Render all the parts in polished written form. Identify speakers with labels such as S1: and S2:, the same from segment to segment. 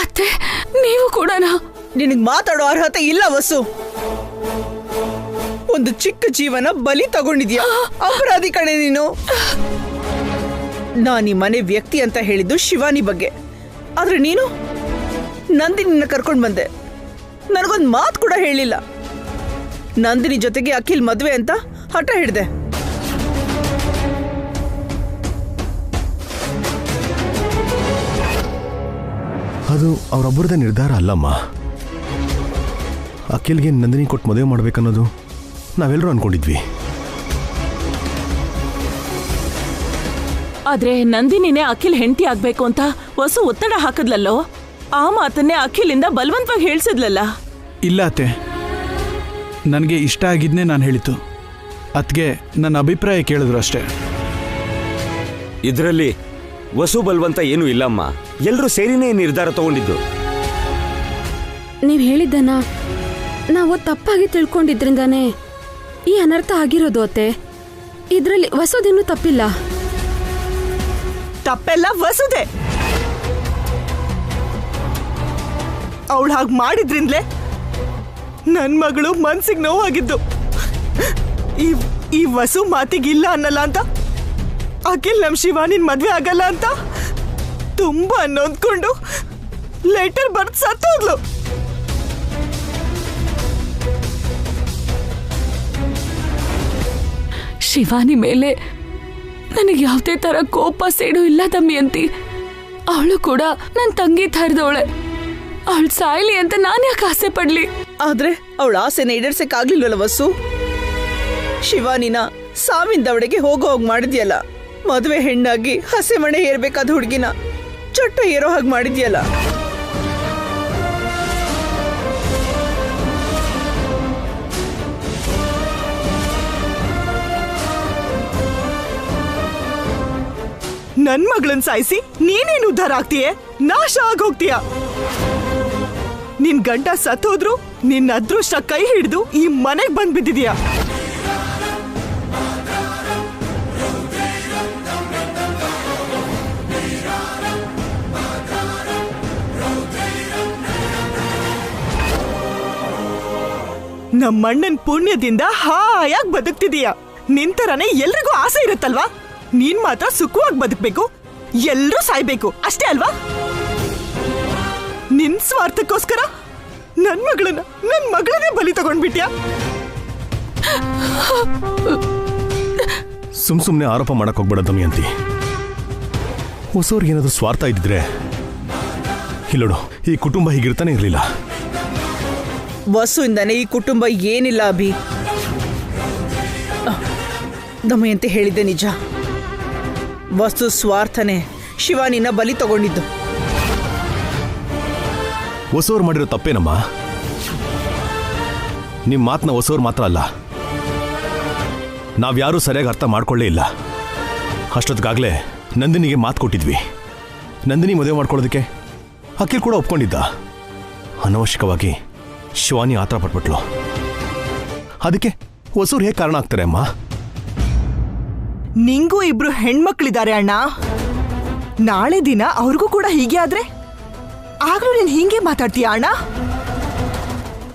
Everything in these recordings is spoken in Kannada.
S1: ಅತ್ತೆ ನೀವು ಕೂಡನಾ?
S2: ನಿನಗೆ ಮಾತಾಡೋ ಅರ್ಹತೆ ಇಲ್ಲ ವಸು. ಒಂದು ಚಿಕ್ಕ ಜೀವನ ಬಲಿ ತಗೊಂಡಿದ್ಯಾ, ಅಪರಾಧಿ ಕಣೆ ನೀನು. ನಾನು ಈ ಮನೆ ವ್ಯಕ್ತಿ ಅಂತ ಹೇಳಿದ್ದು ಶಿವಾನಿ ಬಗ್ಗೆ, ಆದ್ರೆ ನೀನು ನಂದಿನಿನ ಕರ್ಕೊಂಡು ಬಂದೆ. ನನಗೊಂದು ಮಾತು ಕೂಡ ಹೇಳಿಲ್ಲ. ನಂದಿನಿ ಜೊತೆಗೆ ಅಖಿಲ್ ಮದುವೆ ಅಂತ ಹಠ ಹಿಡ್ದೆ.
S3: ಅದು ಅವರೊಬ್ಬರದೇ ನಿರ್ಧಾರ ಅಲ್ಲಮ್ಮ. ಅಖಿಲ್ಗೆ ನಂದಿನಿ ಕೊಟ್ಟು ಮದುವೆ ಮಾಡ್ಬೇಕನ್ನೋದು ನಾವೆಲ್ಲರೂ ಅನ್ಕೊಂಡಿದ್ವಿ.
S4: ಆದ್ರೆ ನಂದಿನಿನೇ ಅಖಿಲ್ ಹೆಂಡತಿ ಆಗ್ಬೇಕು ಅಂತ ವಸು ಒತ್ತಡ ಹಾಕದ್ಲಲ್ಲೋ, ಆ ಮಾತನ್ನೇ ಅಖಿಲಿಂದ ಬಲವಂತವಾಗಿ ಹೇಳ್ಸಿದ್ಲಲ್ಲ.
S5: ಇಲ್ಲ ಅತ್ತೆ, ನನಗೆ ಇಷ್ಟ ಆಗಿದ್ನೇ ನಾನು ಹೇಳಿತು. ಅತ್ಗೆ ನನ್ನ ಅಭಿಪ್ರಾಯ ಕೇಳಿದ್ರು ಅಷ್ಟೇ.
S6: ಇದರಲ್ಲಿ ವಸು ಬಲವಂತ ಏನೂ ಇಲ್ಲಮ್ಮ, ಎಲ್ಲರೂ ಸೇರಿನೇ ನಿರ್ಧಾರ ತಗೊಂಡಿದ್ದು.
S1: ನೀವ್ ಹೇಳಿದ್ದನ್ನ ನಾವು ತಪ್ಪಾಗಿ ತಿಳ್ಕೊಂಡಿದ್ರಿಂದಾನೇ ಈ ಅನರ್ಥ ಆಗಿರೋದು ಅತ್ತೆ. ಇದ್ರಲ್ಲಿ ವಸುದೇನು ತಪ್ಪಿಲ್ಲ.
S2: ತಪ್ಪೆಲ್ಲ ವಸುದೆ. ಅವಳು ಹಾಗೆ ಮಾಡಿದ್ರಿಂದಲೇ ನನ್ ಮಗಳು ಮನ್ಸಿಗೆ ನೋವಾಗಿದ್ದು. ಈ ವಸು ಮಾತಿಗಿಲ್ಲ ಅನ್ನಲ್ಲ ಅಂತ ಅಖಿಲ್ ನಮ್ ಶಿವಾನಿನ್ ಮದ್ವೆ ಆಗಲ್ಲ ಅಂತ ತುಂಬಾ ನೊಂದ್ಕೊಂಡು ಲೆಟರ್ ಬರ್ದು ಸತ್ತೋದ್ಲು.
S1: ಶಿವಾನಿ ಮೇಲೆ ನನಗೆ ಯಾವುದೇ ತರ ಕೋಪ ಸೇಡು ಇಲ್ಲ ದಮಯಂತಿ. ಅವಳು ಕೂಡ ನನ್ನ ತಂಗಿ ಥರದವಳೆ. ಅವಳು ಸಾಯ್ಲಿ ಅಂತ ನಾನು ಯಾಕೆ ಆಸೆ ಪಡ್ಲಿ?
S2: ಆದ್ರೆ ಅವಳ ಆಸೆನ ಈಡೇರ್ಸಕ್ಕಾಗ್ಲಿಲ್ವಲ್ಲ ವಸು. ಶಿವಾನಿನ ಸಾವಿನ ದವಡೆಗೆ ಹೋಗೋ ಹೋಗಿ ಮಾಡಿದ್ಯಲ್ಲ. ಮದುವೆ ಹೆಣ್ಣಾಗಿ ಹಸೆ ಮಣೆ ಏರ್ಬೇಕಾದ ಹುಡುಗಿನ ಚೊಟ್ಟ ಏರೋ ಹಾಗೆ ಮಾಡಿದ್ಯಲ್ಲ. ನನ್ ಮಗಳನ್ ಸಾಯಿಸಿ ನೀನೇನು ಉದ್ಧಾರ ಆಗ್ತೀಯ, ನಾಶ ಆಗೋಗ್ತೀಯ. ನಿನ್ ಗಂಡ ಸತ್ತೋದ್ರು ನಿನ್ನ ಅದೃಷ್ಟ ಕೈ ಹಿಡಿದು ಈ ಮನೆಗ್ ಬಂದ್ ಬಿದ್ದಿದ್ಯಾ. ನಮ್ಮಣ್ಣನ್ ಪುಣ್ಯದಿಂದ ಹಾಯಾಗಿ ಬದುಕ್ತಿದೀಯ. ನಿಂತರನೇ ಎಲ್ರಿಗೂ ಆಸೆ ಇರುತ್ತಲ್ವಾ? ನೀನ್ ಮಾತ್ರ ಸುಖವಾಗಿ ಬದುಕ್ಬೇಕು, ಎಲ್ರೂ ಸಾಯ್ಬೇಕು ಅಷ್ಟೇ ಅಲ್ವಾ? ನಿನ್ ಸ್ವಾರ್ಥಕ್ಕೋಸ್ಕರ ನನ್ ಮಗಳನ್ನೇ ಬಲಿ ತಗೊಂಡ್ಬಿಟ್ಯಾ.
S3: ಸುಮ್ನೆ ಆರೋಪ ಮಾಡಕ್ ಹೋಗ್ಬೇಡ ದಮಯಂತಿ. ಹೊಸವ್ರಿಗೇನಾದ್ರೂ ಸ್ವಾರ್ಥ ಇದ್ದಿದ್ರೆ ಇಲ್ಲೋಡು, ಈ ಕುಟುಂಬ ಹೀಗಿರ್ತಾನೆ ಇರ್ಲಿಲ್ಲ.
S2: ವಸುವಿಂದಾನೆ ಈ ಕುಟುಂಬ ಏನಿಲ್ಲ ಅಭಿ. ದಮಯಂತಿ ಹೇಳಿದ್ದೆ ನಿಜ. ವಸ್ತು ಸ್ವಾರ್ಥನೆ ಶಿವಾನಿನ ಬಲಿ ತಗೊಂಡಿದ್ದು.
S3: ಹೊಸವ್ರು ಮಾಡಿರೋ ತಪ್ಪೇನಮ್ಮ? ನಿಮ್ಮ ಮಾತನ್ನ ಹೊಸವ್ರು ಮಾತ್ರ ಅಲ್ಲ, ನಾವ್ಯಾರೂ ಸರಿಯಾಗಿ ಅರ್ಥ ಮಾಡ್ಕೊಳ್ಳೇ ಇಲ್ಲ. ಅಷ್ಟೊತ್ತಿಗಾಗಲೇ ನಂದಿನಿಗೆ ಮಾತು ಕೊಟ್ಟಿದ್ವಿ. ನಂದಿನಿ ಮದುವೆ ಮಾಡ್ಕೊಳ್ಳೋದಕ್ಕೆ ಅಖಿಲ್ ಕೂಡ ಒಪ್ಕೊಂಡಿದ್ದ. ಅನವಶ್ಯಕವಾಗಿ ಶಿವಾನಿ ಆತರ ಪಟ್ಬಿಟ್ಲು. ಅದಕ್ಕೆ ಹೊಸವ್ರು ಹೇಗೆ ಕಾರಣ ಆಗ್ತಾರೆ ಅಮ್ಮ?
S2: ನಿಂಗೂ ಇಬ್ರು ಹೆಣ್ಮಕ್ಳಿದ್ದಾರೆ ಅಣ್ಣ. ನಾಳೆ ದಿನ ಅವ್ರಿಗೂ ಕೂಡ ಹೀಗೆ ಆದ್ರೆ ಆಗ್ಲೂ ನೀನ್ ಹಿಂಗೆ ಮಾತಾಡ್ತೀಯ ಅಣ್ಣ?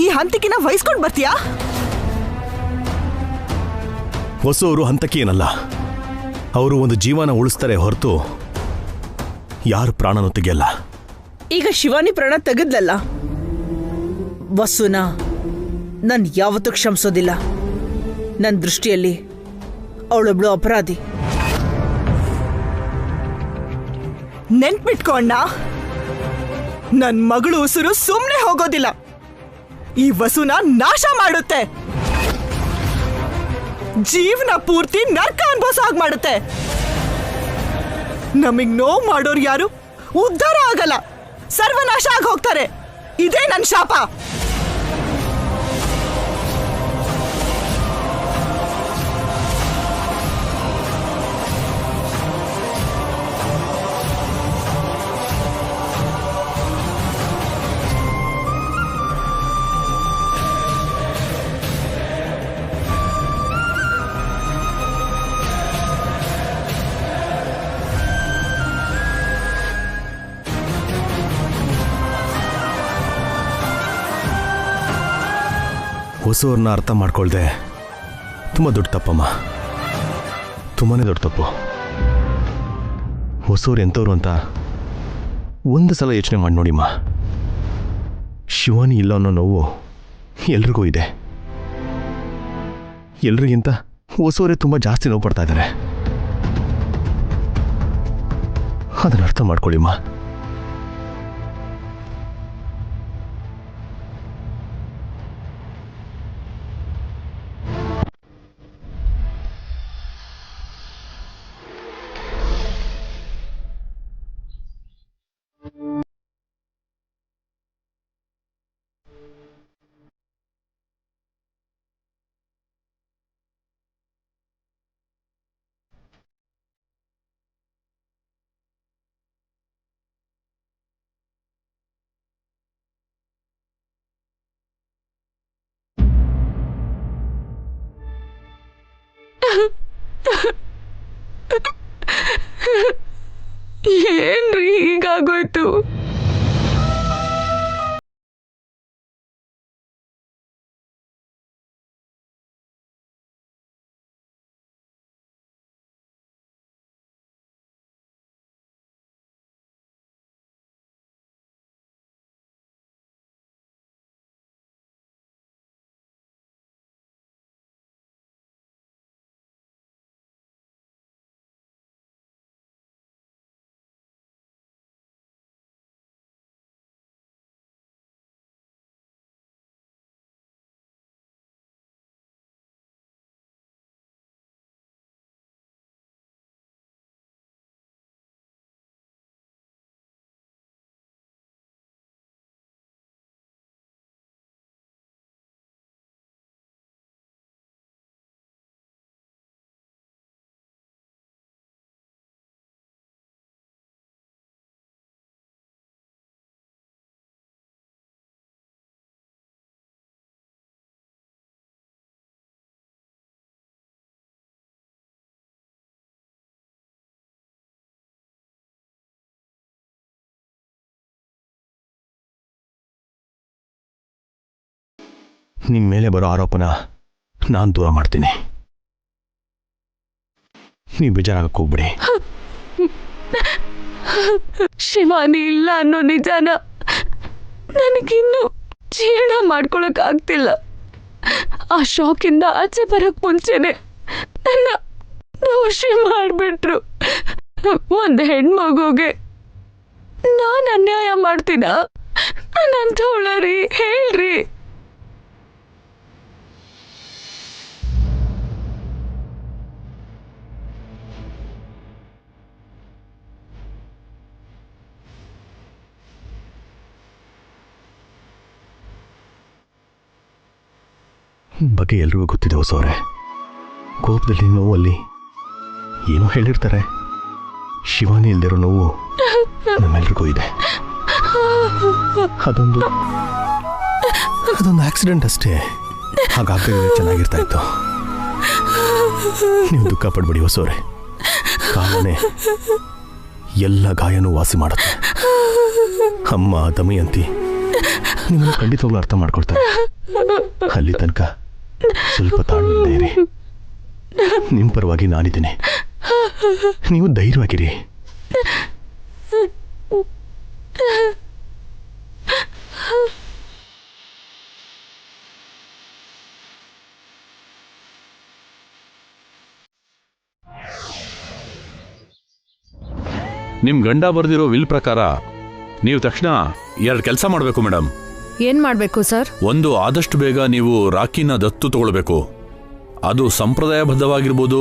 S2: ಈ ಹಂತಕಿನ ವಹಿಸ್ಕೊಂಡ್ ಬರ್ತೀಯಾ?
S3: ಹೊಸವರು ಹಂತಕಿ ಏನಲ್ಲ, ಅವರು ಒಂದು ಜೀವನ ಉಳಿಸ್ತಾರೆ ಹೊರತು ಯಾರು ಪ್ರಾಣನೂ ತೆಗೆಯಲ್ಲ.
S2: ಈಗ ಶಿವಾನಿ ಪ್ರಾಣ ತೆಗೆದ್ಲಲ್ಲ, ವಸುನ ನನ್ ಯಾವತ್ತೂ ಕ್ಷಮಿಸೋದಿಲ್ಲ. ನನ್ನ ದೃಷ್ಟಿಯಲ್ಲಿ ಅವಳೊಬ್ಳು ಅಪರಾಧಿ. ನೆನ್ಪಿಟ್ಕೋ ಅಣ್ಣ, ನನ್ ಮಗಳು ಉಸಿರು ಸುಮ್ನೆ ಹೋಗೋದಿಲ್ಲ. ಈ ವಸುನ ನಾಶ ಮಾಡುತ್ತೆ, ಜೀವನ ಪೂರ್ತಿ ನರ್ಕ ಅನ್ಭವಿಸೋ ಹಾಗೆ ಮಾಡುತ್ತೆ. ನಮಗ್ ನೋವು ಮಾಡೋರು ಯಾರು ಉದ್ಧಾರ ಆಗಲ್ಲ, ಸರ್ವನಾಶ ಆಗಿ ಹೋಗ್ತಾರೆ. ಇದೇ ನನ್ ಶಾಪ.
S3: ಹೊಸವ್ರನ್ನ ಅರ್ಥ ಮಾಡ್ಕೊಳ್ದೆ ತುಂಬ ದೊಡ್ಡ ತಪ್ಪಮ್ಮ, ತುಂಬಾ ದೊಡ್ಡ ತಪ್ಪು. ಹೊಸವ್ರು ಎಂಥವ್ರು ಅಂತ ಒಂದು ಸಲ ಯೋಚನೆ ಮಾಡಿ ನೋಡಿಮ್ಮ. ಶಿವಾನಿ ಇಲ್ಲ ಅನ್ನೋ ನೋವು ಎಲ್ರಿಗೂ ಇದೆ. ಎಲ್ರಿಗಿಂತ ಹೊಸವರೇ ತುಂಬ ಜಾಸ್ತಿ ನೋವು ಪಡ್ತಾ ಇದ್ದಾರೆ. ಅದನ್ನು ಅರ್ಥ ಮಾಡ್ಕೊಳ್ಳಿಮ್ಮ.
S1: ಏನ್ರಿ ಹೀಗಾಗೋಯ್ತು?
S3: ನಿಮ್ಮ ಮೇಲೆ ಬರೋ ಆರೋಪನ ನಾನು ದೂರ ಮಾಡ್ತೀನಿ. ನೀವು ಬೇಜಾರಾಗಕ್ಕೆ ಹೋಗ್ಬಿಡಿ.
S1: ಶಿವಾನಿ ಇಲ್ಲ ಅನ್ನೋ ನಿಜಾನ ನನಗಿನ್ನೂ ಜೀರ್ಣ ಮಾಡ್ಕೊಳಕ್ ಆಗ್ತಿಲ್ಲ. ಆ ಶಾಕಿಂದ ಆಚೆ ಬರಕ್ ಮುಂಚೆನೆ ನನ್ನ ದೋಷಿ ಮಾಡ್ಬಿಟ್ರು. ಒಂದು ಹೆಣ್ಮಗುಗೆ ನಾನು ಅನ್ಯಾಯ ಮಾಡ್ತೀನ? ನನ್ನಂಥವಳರಿ, ಹೇಳ್ರಿ.
S3: ಬಗ್ಗೆ ಎಲ್ರಿಗೂ ಗೊತ್ತಿದೆ ಹೊಸವ್ರೆ. ಕೋಪದಲ್ಲಿ, ನೋವಲ್ಲಿ ಏನೋ ಹೇಳಿರ್ತಾರೆ. ಶಿವಾನಿ ಇಲ್ದಿರೋ ನೋವು ನಮ್ಮೆಲ್ರಿಗೂ ಇದೆ. ಅದೊಂದು ಆಕ್ಸಿಡೆಂಟ್ ಅಷ್ಟೇ. ಹಾಗಾಗದೆ ಚೆನ್ನಾಗಿರ್ತಾ ಇತ್ತು. ನೀವು ದುಃಖ ಪಡ್ಬೇಡಿ ಹೊಸವ್ರೆ. ಕಾಲನೇ ಎಲ್ಲ ಗಾಯನೂ ವಾಸಿ ಮಾಡುತ್ತೆ. ಅಮ್ಮ ದಮಯಂತಿ ನಿಮ್ಮನ್ನು ಖಂಡಿತವಾಗ್ಲೂ ಅರ್ಥ ಮಾಡ್ಕೊಳ್ತಾರೆ. ಅಲ್ಲಿ ತನಕ ಸ್ವಲ್ಪ ತಾಳ್ಮೆಯಿಂದ ಇರಿ. ನಿಮ್ಮ ಪರವಾಗಿ ನಾನಿದ್ದೀನಿ. ನೀವು ಧೈರ್ಯವಾಗಿರಿ.
S7: ನಿಮ್ ಗಂಡ ಬರೆದಿರೋ ವಿಲ್ ಪ್ರಕಾರ ನೀವು ತಕ್ಷಣ 2 ಕೆಲಸ ಮಾಡಬೇಕು ಮೇಡಮ್.
S8: ಏನ್ ಮಾಡ್ಬೇಕು ಸರ್?
S7: ಒಂದು, ಆದಷ್ಟು ಬೇಗ ನೀವು ರಾಖಿನ ದತ್ತು ತಗೊಳ್ಬೇಕು. ಅದು ಸಂಪ್ರದಾಯಬದ್ಧವಾಗಿರ್ಬೋದು,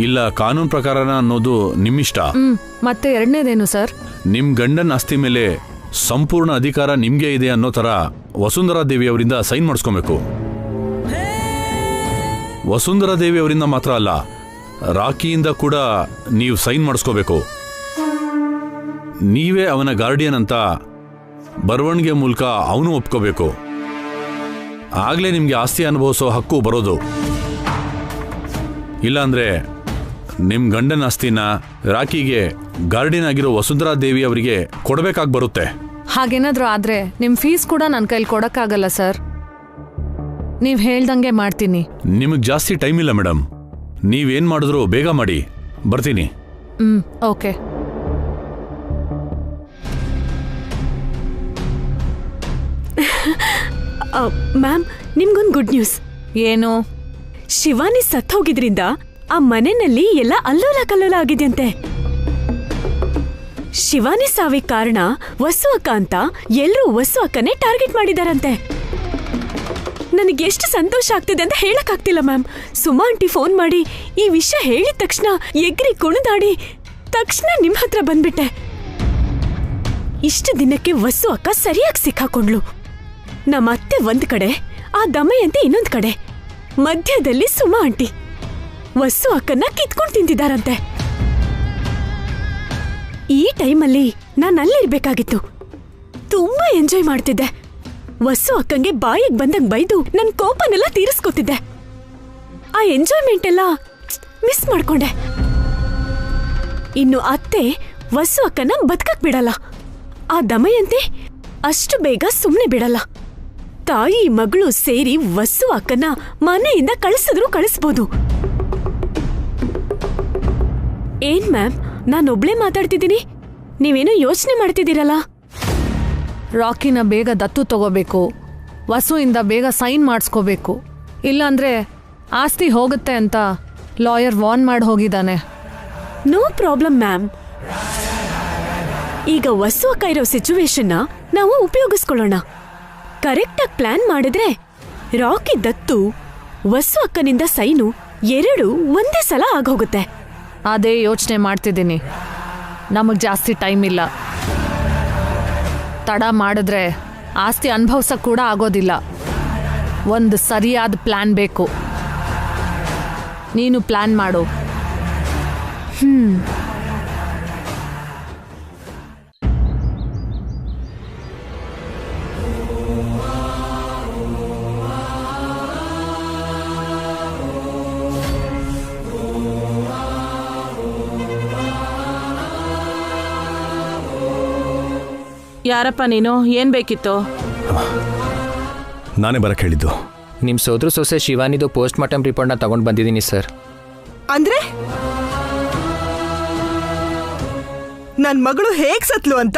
S7: ಇಲ್ಲ ಕಾನೂನು ಪ್ರಕಾರನ ಅನ್ನೋದು ನಿಮ್ಮಿಷ್ಟ.
S8: ಮತ್ತೆ ಎರಡನೇದೇನು ಸರ್?
S7: ನಿಮ್ ಗಂಡನ ಆಸ್ತಿ ಮೇಲೆ ಸಂಪೂರ್ಣ ಅಧಿಕಾರ ನಿಮ್ಗೆ ಇದೆ ಅನ್ನೋ ತರ ವಸುಂಧರಾ ದೇವಿ ಅವರಿಂದ ಸೈನ್ ಮಾಡಿಸ್ಕೊಬೇಕು. ವಸುಂಧರಾ ದೇವಿ ಅವರಿಂದ ಮಾತ್ರ ಅಲ್ಲ, ರಾಖಿಯಿಂದ ಕೂಡ ನೀವು ಸೈನ್ ಮಾಡಿಸ್ಕೋಬೇಕು. ನೀವೇ ಅವನ ಗಾರ್ಡಿಯನ್ ಅಂತ ಬರವಣಿಗೆ ಮೂಲಕ ಅವನು ಒಪ್ಕೋಬೇಕು. ಆಗ್ಲೇ ನಿಮ್ಗೆ ಆಸ್ತಿ ಅನುಭವಿಸೋ ಹಕ್ಕು ಬರೋದು. ಇಲ್ಲಾಂದ್ರೆ ನಿಮ್ ಗಂಡನ ಆಸ್ತಿನ ರಾಖಿಗೆ ಗಾರ್ಡಿಯನ್ ಆಗಿರೋ ವಸುಂಧರಾ ದೇವಿ ಅವರಿಗೆ ಕೊಡಬೇಕಾಗಿ ಬರುತ್ತೆ.
S8: ಹಾಗೇನಾದ್ರೂ ಆದ್ರೆ ನಿಮ್ ಫೀಸ್ ಕೂಡ ನನ್ನ ಕೈಲಿ ಕೊಡಕ್ಕಾಗಲ್ಲ ಸರ್. ನೀವ್ ಹೇಳ್ದಂಗೆ ಮಾಡ್ತೀನಿ.
S7: ನಿಮಗೆ ಜಾಸ್ತಿ ಟೈಮ್ ಇಲ್ಲ ಮೇಡಮ್, ನೀವೇನ್ ಮಾಡಿದ್ರು ಬೇಗ ಮಾಡಿ. ಬರ್ತೀನಿ.
S8: ಓಕೆ.
S9: ಮ್ಯಾಮ್, ನಿಮ್ಗೊಂದು ಗುಡ್ ನ್ಯೂಸ್.
S8: ಏನು?
S9: ಶಿವಾನಿ ಸತ್ ಹೋಗಿದ್ರಿಂದ ಆ ಮನೆಯಲ್ಲಿ ಎಲ್ಲ ಅಲ್ಲೋಲ ಕಲ್ಲೋಲ ಆಗಿದೆಯಂತೆ. ಶಿವಾನಿ ಸಾವಿಗೆ ಕಾರಣ ವಸು ಅಕ್ಕ ಅಂತ ಎಲ್ಲರೂ ವಸು ಅಕ್ಕನೇ ಟಾರ್ಗೆಟ್ ಮಾಡಿದಾರಂತೆ. ನನಗೆ ಎಷ್ಟು ಸಂತೋಷ ಆಗ್ತಿದೆ ಅಂತ ಹೇಳಕ್ಕಾಗ್ತಿಲ್ಲ ಮ್ಯಾಮ್. ಸುಮಾ ಆಂಟಿ ಫೋನ್ ಮಾಡಿ ಈ ವಿಷಯ ಹೇಳಿದ ತಕ್ಷಣ ಎಗ್ರಿ ಕುಣಿದಾಡಿ ತಕ್ಷಣ ನಿಮ್ ಹತ್ರ ಬಂದ್ಬಿಟ್ಟೆ. ಇಷ್ಟು ದಿನಕ್ಕೆ ವಸು ಅಕ್ಕ ಸರಿಯಾಗಿ ಸಿಕ್ಕಾಕೊಂಡ್ಲು. ನಮ್ಮ ಅತ್ತೆ ಒಂದ್ ಕಡೆ, ಆ ದಮಯಂತಿ ಇನ್ನೊಂದ್ ಕಡೆ, ಮಧ್ಯದಲ್ಲಿ ಸುಮಾ ಆಂಟಿ ವಸು ಅಕ್ಕನ್ನ ಕಿತ್ಕೊಂಡು ತಿಂತಿದಾರಂತೆ. ಈ ಟೈಮಲ್ಲಿ ನಾನು ಅಲ್ಲಿರ್ಬೇಕಾಗಿತ್ತು. ತುಂಬಾ ಎಂಜಾಯ್ ಮಾಡ್ತಿದ್ದೆ. ವಸು ಅಕ್ಕಂಗೆ ಬಾಯಿಗೆ ಬಂದಂಗ್ ಬೈದು ನನ್ ಕೋಪನೆಲ್ಲ ತೀರಿಸ್ಕೊತಿದ್ದೆ. ಆ ಎಂಜಾಯ್ಮೆಂಟ್ ಎಲ್ಲ ಮಿಸ್ ಮಾಡ್ಕೊಂಡೆ. ಇನ್ನು ಅತ್ತೆ ವಸು ಅಕ್ಕನ ಬದುಕಕ್ ಬಿಡಲ್ಲ. ಆ ದಮಯಂತಿ ಅಷ್ಟು ಬೇಗ ಸುಮ್ನೆ ಬಿಡಲ್ಲ. ತಾಯಿ ಮಗಳು ಸೇರಿ ವಸು ಅಕ್ಕನ ಮನೆಯಿಂದ ಕಳಿಸಿದ್ರು ಕಳಿಸ್ಬೋದು. ಏನ್ ಮ್ಯಾಮ್, ನಾನೊಬ್ಳೇ ಮಾತಾಡ್ತಿದ್ದೀನಿ, ನೀವೇನೋ ಯೋಚನೆ ಮಾಡ್ತಿದ್ದೀರಲ್ಲ?
S8: ರಾಕಿನ ಬೇಗ ದತ್ತು ತಗೋಬೇಕು, ವಸುವಿಂದ ಬೇಗ ಸೈನ್ ಮಾಡಿಸ್ಕೋಬೇಕು, ಇಲ್ಲಾಂದ್ರೆ ಆಸ್ತಿ ಹೋಗುತ್ತೆ ಅಂತ ಲಾಯರ್ ವಾರ್ನ್ ಮಾಡಿ ಹೋಗಿದ್ದಾನೆ.
S9: No problem ma'am. ಈಗ ವಸು ಅಕ್ಕ ಇರೋ ಸಿಚುವೇಶನ್ನ ನಾವು ಉಪಯೋಗಿಸ್ಕೊಳ್ಳೋಣ. ಕರೆಕ್ಟಾಗಿ ಪ್ಲಾನ್ ಮಾಡಿದ್ರೆ ರಾಕಿ ದತ್ತು, ವಸು ಅಕ್ಕನಿಂದ ಸೈನು ಎರಡು ಒಂದೇ ಸಲ ಆಗೋಗುತ್ತೆ.
S8: ಅದೇ ಯೋಚನೆ ಮಾಡ್ತಿದ್ದೀನಿ. ನಮಗೆ ಜಾಸ್ತಿ ಟೈಮ್ ಇಲ್ಲ. ತಡ ಮಾಡಿದ್ರೆ ಆಸ್ತಿ ಅನುಭವಿಸೋಕೆ ಕೂಡ ಆಗೋದಿಲ್ಲ. ಒಂದು ಸರಿಯಾದ ಪ್ಲಾನ್ ಬೇಕು. ನೀನು ಪ್ಲಾನ್ ಮಾಡು.
S4: ಯಾರಪ್ಪ ನೀನು? ಏನ್ ಬೇಕಿತ್ತು?
S3: ನಾನೇ ಬರಕ್ಕೆ ಹೇಳಿದ್ದು.
S10: ನಿಮ್ಮ ಸೋದರ ಸೊಸೆ ಶಿವಾನಿದು ಪೋಸ್ಟ್ ಮಾರ್ಟಮ್ ರಿಪೋರ್ಟ್ನ ತಗೊಂಡು ಬಂದಿದ್ದೀನಿ ಸರ್.
S2: ಅಂದ್ರೆ ನನ್ ಮಗಳು ಹೇಗ್ ಸತ್ಲು ಅಂತ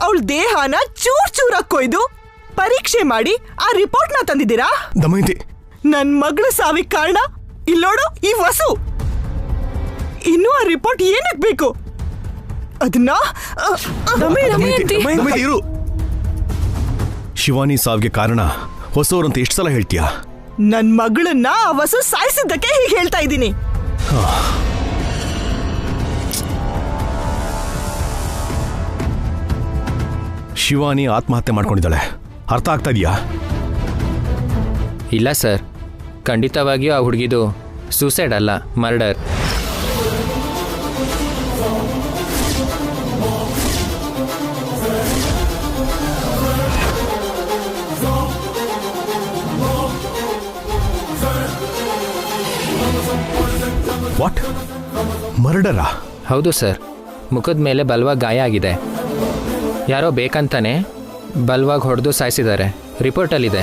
S2: ಅವಳ ದೇಹನ ಚೂರ್ ಚೂರಾಗಿ ಕೊಯ್ದು ಪರೀಕ್ಷೆ ಮಾಡಿ ಆ ರಿಪೋರ್ಟ್ನ ತಂದಿದ್ದೀರಾ?
S3: ದಮಯಂತಿ,
S2: ನನ್ ಮಗಳು ಸಾವಿಗೆ ಕಾರಣ ಇಲ್ಲೋಡು ಈ ವಸು. ಇನ್ನೂ ಆ ರಿಪೋರ್ಟ್ ಏನಕ್ ಬೇಕು? ಅದನ್ನ
S3: ಇರು. ಶಿವಾನಿ ಸಾವಿಗೆ ಕಾರಣ ಹೊಸವರಂತ ಎಷ್ಟು ಸಲ ಹೇಳ್ತೀಯಾ?
S2: ನನ್ ಮಗಳನ್ನ ಆ ವಸು ಸಾಯಿಸಿದ್ದಕ್ಕೆ ಹೀಗೆ ಹೇಳ್ತಾ ಇದ್ದೀನಿ.
S3: ಶಿವಾನಿ ಆತ್ಮಹತ್ಯೆ ಮಾಡ್ಕೊಂಡಿದ್ದಾಳೆ, ಅರ್ಥ ಆಗ್ತಾ ಇದೆಯಾ?
S10: ಇಲ್ಲ ಸರ್, ಖಂಡಿತವಾಗಿಯೂ ಆ ಹುಡುಗಿದು ಸೂಸೈಡ್ ಅಲ್ಲ, ಮರ್ಡರ್.
S3: ವಾಟ್? ಮರ್ಡರಾ?
S10: ಹೌದು ಸರ್. ಮುಖದ ಮೇಲೆ ಬಲವಾಗಿ ಗಾಯ ಆಗಿದೆ. ಯಾರೋ ಬೇಕಂತಾನೆ ಬಲವಾಗಿ ಹೊಡೆದು ಸಾಯಿಸಿದ್ದಾರೆ. ರಿಪೋರ್ಟಲ್ಲಿದೆ.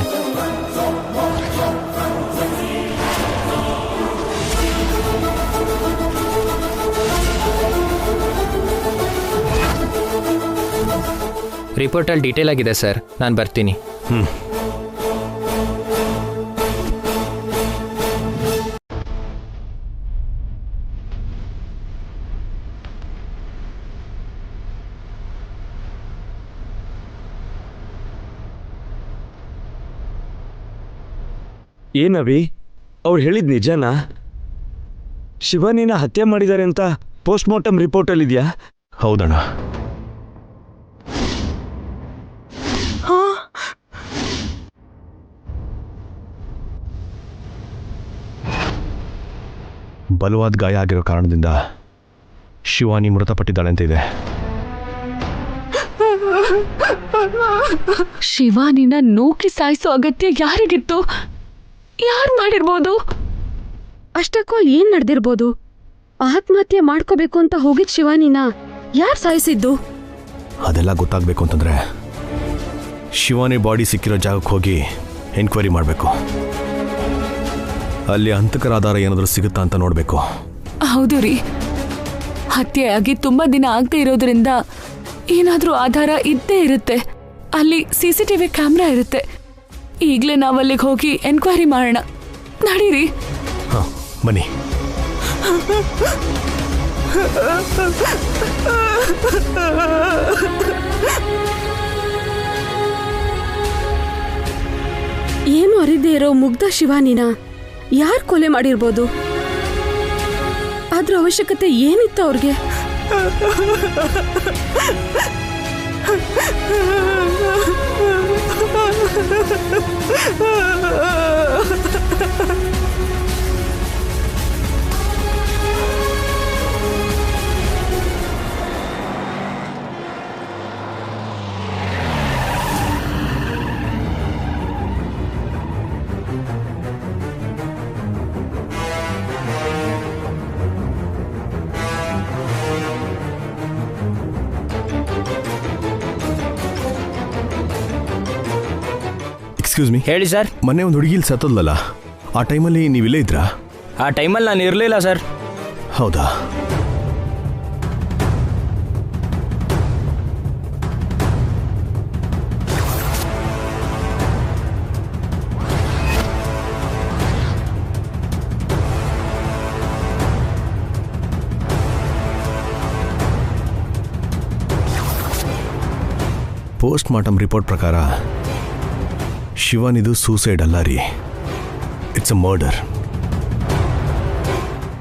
S10: ರಿಪೋರ್ಟಲ್ಲಿ ಡೀಟೇಲ್ ಆಗಿದೆ ಸರ್. ನಾನು ಬರ್ತೀನಿ.
S6: ಏನವಿ, ಅವ್ರು ಹೇಳಿದ್ ನಿಜನಾ? ಶಿವಾನಿನ ಹತ್ಯೆ ಮಾಡಿದ್ದಾರೆ ಅಂತ ಪೋಸ್ಟ್ ಮಾರ್ಟಮ್ ರಿಪೋರ್ಟಲ್ಲಿದೆಯಾ?
S3: ಹೌದಣ್ಣ. ಬಲವಾದ ಗಾಯ ಆಗಿರೋ ಕಾರಣದಿಂದ ಶಿವಾನಿ ಮೃತಪಟ್ಟಿದ್ದಾಳೆ ಅಂತ ಇದೆ.
S1: ಶಿವಾನಿನ ನೂಕಿ ಸಾಯಿಸೋ ಅಗತ್ಯ ಯಾರಿಗಿತ್ತು? ಯಾರು ಮಾಡಿರ್ಬೋದು?
S8: ಅಷ್ಟಕ್ಕೂ ಏನ್ ನಡೆದಿರ್ಬೋದು? ಆತ್ಮಹತ್ಯೆ ಮಾಡ್ಕೋಬೇಕು ಅಂತ ಹೋಗಿದ್ ಶಿವಾನಿನ ಯಾರು ಸಾಯಿಸಿದ್ದು?
S3: ಅದೆಲ್ಲ ಗೊತ್ತಾಗಬೇಕು ಅಂತಂದ್ರೆ ಶಿವಾನಿ ಬಾಡಿ ಸಿಕ್ಕಿರೋ ಜಾಗಕ್ಕೆ ಹೋಗಿ ಎನ್ಕ್ವೈರಿ ಮಾಡಬೇಕು. ಅಲ್ಲಿ ಹಂತಕರ ಆಧಾರ ಏನಾದರೂ ಸಿಗುತ್ತಾ ಅಂತ ನೋಡಬೇಕು.
S1: ಹೌದು ರೀ, ಹತ್ಯೆಯಾಗಿ ತುಂಬಾ ದಿನ ಆಗದೆ ಇರೋದ್ರಿಂದ ಏನಾದ್ರೂ ಆಧಾರ ಇದ್ದೇ ಇರುತ್ತೆ. ಅಲ್ಲಿ CCTV ಕ್ಯಾಮ್ರಾ ಇರುತ್ತೆ. ಈಗಲೇ ನಾವಲ್ಲಿಗೆ ಹೋಗಿ ಎನ್ಕ್ವೈರಿ ಮಾಡೋಣ. ನಡೀರಿ.
S3: ಹಾಂ, ಬನ್ನಿ.
S9: ಏನು ಅರಿದೇ ಇರೋ ಮುಗ್ಧ ಶಿವಾನಿನ ಯಾರು ಕೊಲೆ ಮಾಡಿರ್ಬೋದು? ಅದ್ರ ಅವಶ್ಯಕತೆ ಏನಿತ್ತು ಅವ್ರಿಗೆ?
S3: Excuse me.
S10: ಹೇಳಿ ಸರ್.
S3: ಮೊನ್ನೆ ಒಂದು ಹುಡುಗಿಲ್ ಸತ್ತೋದ್ಲಲ್ಲ, ಆ ಟೈಮಲ್ಲಿ ನೀವಿಲ್ಲೇ ಇದ್ರಾ?
S10: ಆ ಟೈಮಲ್ಲಿ ನಾನು ಇರಲಿಲ್ಲ ಸರ್.
S3: ಹೌದಾ? ಪೋಸ್ಟ್ ಮಾರ್ಟಮ್ ರಿಪೋರ್ಟ್ ಪ್ರಕಾರ ಶಿವಾನಿದು ಸೂಸೈಡ್ ಅಲ್ಲ ರೀ, ಇಟ್ಸ್ ಅ ಮರ್ಡರ್.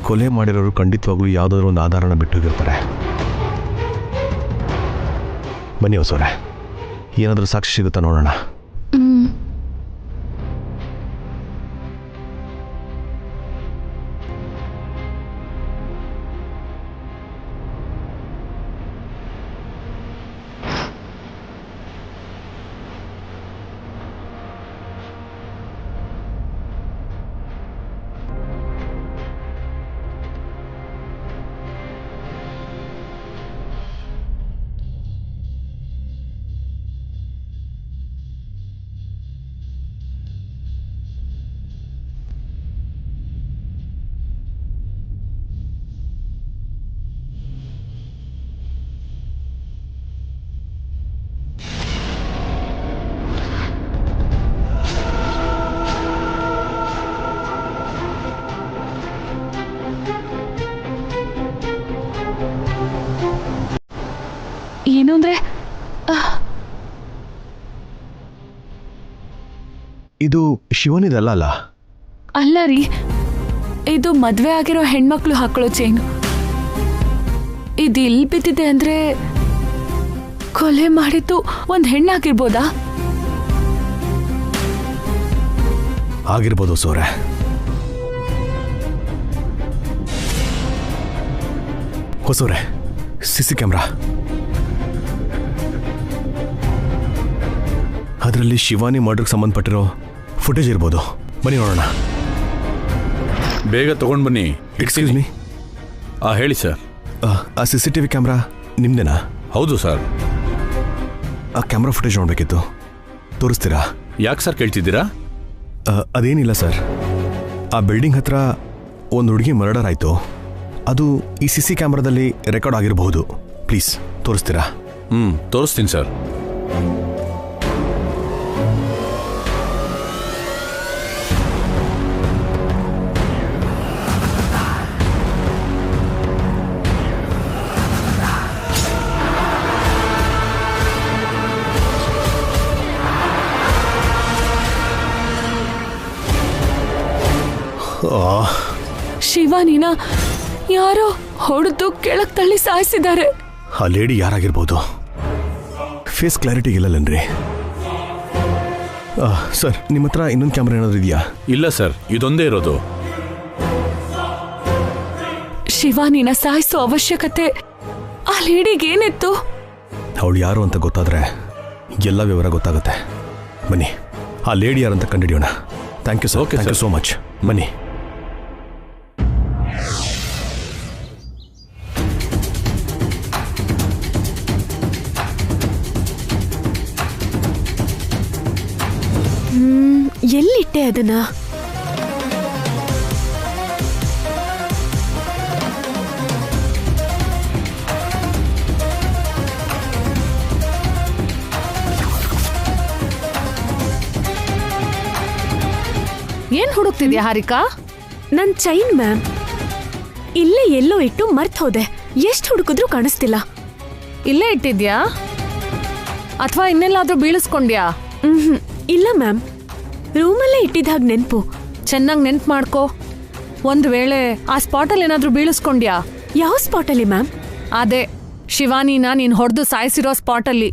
S3: ಕೊಲೆ ಮಾಡಿರೋರು ಖಂಡಿತವಾಗ್ಲೂ ಯಾವುದಾದ್ರೂ ಒಂದು ಆಧಾರನ ಬಿಟ್ಟೋಗಿರ್ತಾರೆ. ಬನ್ನಿ ಹೊಸವ್ರೆ, ಏನಾದರೂ ಸಾಕ್ಷಿ ಸಿಗುತ್ತಾ ನೋಡೋಣ.
S1: ಏನು ಅಂದ್ರೆ
S3: ಇದು ಶಿವನಿದಲ್ಲ ಅಲ್ಲ?
S1: ಅಲ್ಲ ರೀ, ಇದು ಮದ್ವೆ ಆಗಿರೋ ಹೆಣ್ಮಕ್ಳು ಹಾಕೊಳ್ಳೋ ಚೈನು. ಇದು ಇಲ್ಲಿ ಬಿದ್ದಿದೆ ಅಂದ್ರೆ ಕೊಲೆ ಮಾಡಿದ್ದು ಒಂದ್ ಹೆಣ್ಣಾಗಿರ್ಬೋದಾ?
S3: ಆಗಿರ್ಬೋದು ಸೋರೆ. ಹೊಸವ್ರೆ, CC ಕ್ಯಾಮ್ರಾ ಅದರಲ್ಲಿ ಶಿವಾನಿ ಮರ್ಡರ್ಗೆ ಸಂಬಂಧಪಟ್ಟಿರೋ ಫುಟೇಜ್ ಇರ್ಬೋದು. ಬನ್ನಿ ನೋಡೋಣ.
S7: ಬೇಗ ತಗೊಂಡು ಬನ್ನಿ.
S3: Excuse me.
S7: ಹೇಳಿ ಸರ್.
S3: ಆ CCTV ಕ್ಯಾಮ್ರಾ ನಿಮ್ದೇನಾ?
S7: ಹೌದು ಸರ್.
S3: ಆ ಕ್ಯಾಮ್ರಾ ಫುಟೇಜ್ ನೋಡಬೇಕಿತ್ತು, ತೋರಿಸ್ತೀರಾ?
S7: ಯಾಕೆ ಸರ್ ಕೇಳ್ತಿದ್ದೀರಾ?
S3: ಅದೇನಿಲ್ಲ ಸರ್, ಆ ಬಿಲ್ಡಿಂಗ್ ಹತ್ರ ಒಂದು ಹುಡುಗಿ ಮರ್ಡರ್ ಆಯಿತು. ಅದು ಈ CC ಕ್ಯಾಮ್ರಾದಲ್ಲಿ ರೆಕಾರ್ಡ್ ಆಗಿರಬಹುದು. ಪ್ಲೀಸ್ ತೋರಿಸ್ತೀರಾ?
S7: ತೋರಿಸ್ತೀನಿ ಸರ್.
S1: ಶಿವಾನಿನ ಯಾರೋ ಹೊಡೆದು ಕೆಳಗ್ ತಳ್ಳಿ ಸಾಯಿಸಿದ್ದಾರೆ.
S3: ಆ ಲೇಡಿ ಯಾರಾಗಿರ್ಬೋದು? ಫೇಸ್ ಕ್ಲಾರಿಟಿ ಇಲ್ಲಲ್ಲನ್ರಿ. ಸರ್, ನಿಮ್ಮ ಹತ್ರ ಇನ್ನೊಂದು ಕ್ಯಾಮ್ರಾ ಏನಾದರೂ ಇದೆಯಾ?
S7: ಇಲ್ಲ ಸರ್, ಇದೊಂದೇ ಇರೋದು.
S1: ಶಿವಾನಿನ ಸಾಯಿಸೋ ಅವಶ್ಯಕತೆ ಆ ಲೇಡಿಗೆ ಏನಿತ್ತು?
S3: ಅವಳು ಯಾರು ಅಂತ ಗೊತ್ತಾದ್ರೆ ಎಲ್ಲ ವಿವರ ಗೊತ್ತಾಗುತ್ತೆ. ಬನ್ನಿ, ಆ ಲೇಡಿ ಯಾರಂತ ಕಂಡುಹಿಡಿಯೋಣ. Thank you sir. Thank you so much. ಬನ್ನಿ.
S9: ಎಲ್ಲಿಟ್ಟೆ ಅದನ್ನ?
S8: ಏನ್ ಹುಡುಕ್ತಿದ್ಯಾ ಹಾರಿಕಾ?
S9: ನನ್ ಚೈನ್ ಮ್ಯಾಮ್. ಇಲ್ಲೇ ಎಲ್ಲೋ ಇಟ್ಟು ಮರ್ತ್ ಹೋದೆ. ಎಷ್ಟು ಹುಡುಕಿದ್ರೂ ಕಾಣಿಸ್ತಿಲ್ಲ.
S8: ಇಲ್ಲೇ ಇಟ್ಟಿದ್ಯಾ ಅಥವಾ ಇನ್ನೆಲ್ಲಾದ್ರೂ ಬೀಳಿಸ್ಕೊಂಡ್ಯಾ?
S9: ಇಲ್ಲ ಮ್ಯಾಮ್, ರೂಮಲ್ಲೇ ಇಟ್ಟಿದ್ದ ಹಾಗೆ ನೆನ್ಪು.
S8: ಚೆನ್ನಾಗಿ ನೆನ್ಪು ಮಾಡ್ಕೋ. ಒಂದ್ ವೇಳೆ ಆ ಸ್ಪಾಟಲ್ಲಿ ಏನಾದ್ರೂ ಬೀಳಿಸ್ಕೊಂಡ್ಯಾ?
S9: ಯಾವ ಸ್ಪಾಟಲ್ಲಿ ಮ್ಯಾಮ್?
S8: ಅದೇ ಶಿವಾನಿನ ನೀನ್ ಹೊಡೆದು ಸಾಯಿಸಿರೋ ಸ್ಪಾಟಲ್ಲಿ.